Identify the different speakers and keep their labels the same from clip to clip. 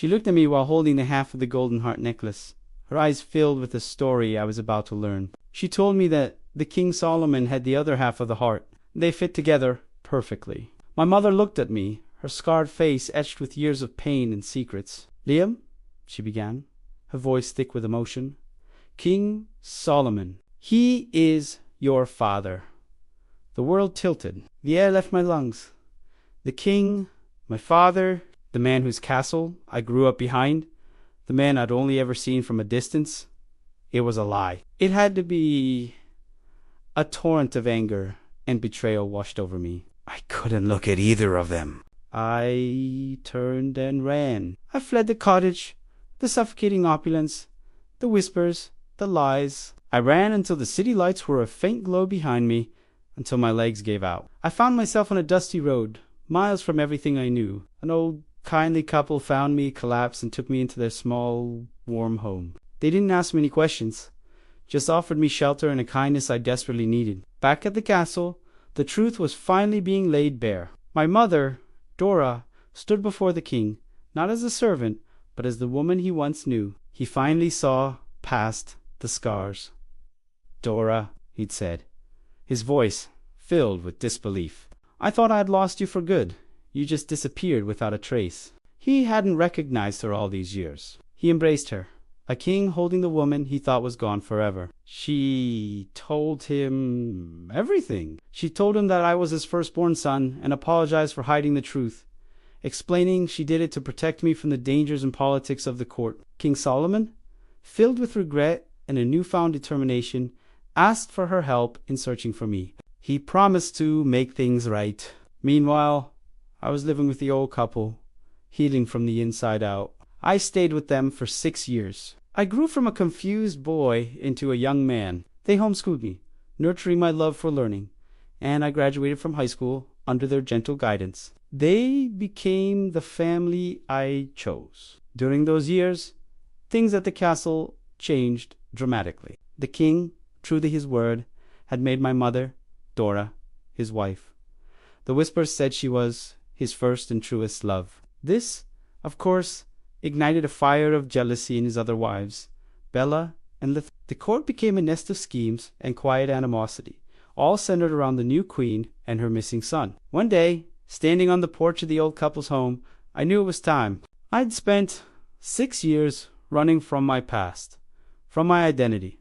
Speaker 1: She looked at me while holding the half of the golden heart necklace. Her eyes filled with the story I was about to learn. She told me that the King Solomon had the other half of the heart. They fit together perfectly. My mother looked at me, her scarred face etched with years of pain and secrets. "Liam," she began, her voice thick with emotion, "King Solomon, he is your father." The world tilted. The air left my lungs. The king, my father, the man whose castle I grew up behind, the man I'd only ever seen from a distance. It was a lie. It had to be. A torrent of anger and betrayal washed over me. I couldn't look at either of them. I turned and ran. I fled the cottage, the suffocating opulence, the whispers, the lies. I ran until the city lights were a faint glow behind me, until my legs gave out. I found myself on a dusty road, miles from everything I knew. An old, kindly couple found me, collapsed, and took me into their small, warm home. They didn't ask me any questions, just offered me shelter and a kindness I desperately needed. Back at the castle, the truth was finally being laid bare. My mother, Dora, stood before the king, not as a servant, but as the woman he once knew. He finally saw past the scars. "Dora," he'd said, his voice filled with disbelief, "I thought I had lost you for good. You just disappeared without a trace." He hadn't recognized her all these years. He embraced her, a king holding the woman he thought was gone forever. She told him everything. She told him that I was his firstborn son and apologized for hiding the truth, explaining she did it to protect me from the dangers and politics of the court. King Solomon, filled with regret and a newfound determination, asked for her help in searching for me. He promised to make things right. Meanwhile, I was living with the old couple, healing from the inside out. I stayed with them for 6 years. I grew from a confused boy into a young man. They homeschooled me, nurturing my love for learning, and I graduated from high school under their gentle guidance. They became the family I chose. During those years, things at the castle changed dramatically. The king, true to his word, had made my mother, Dora, his wife. The whispers said she was his first and truest love. This, of course, ignited a fire of jealousy in his other wives, Bella and Lith. The court became a nest of schemes and quiet animosity, all centered around the new queen and her missing son. One day, standing on the porch of the old couple's home, I knew it was time. I'd spent 6 years running from my past, from my identity.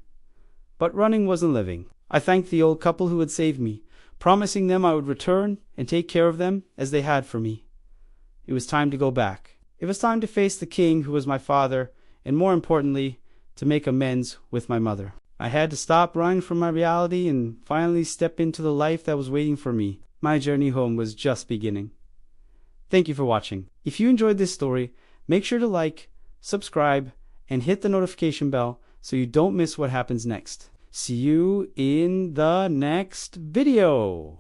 Speaker 1: But running wasn't living. I thanked the old couple who had saved me, promising them I would return and take care of them as they had for me. It was time to go back. It was time to face the king who was my father, and more importantly, to make amends with my mother. I had to stop running from my reality and finally step into the life that was waiting for me. My journey home was just beginning. Thank you for watching. If you enjoyed this story, make sure to like, subscribe, and hit the notification bell so you don't miss what happens next. See you in the next video.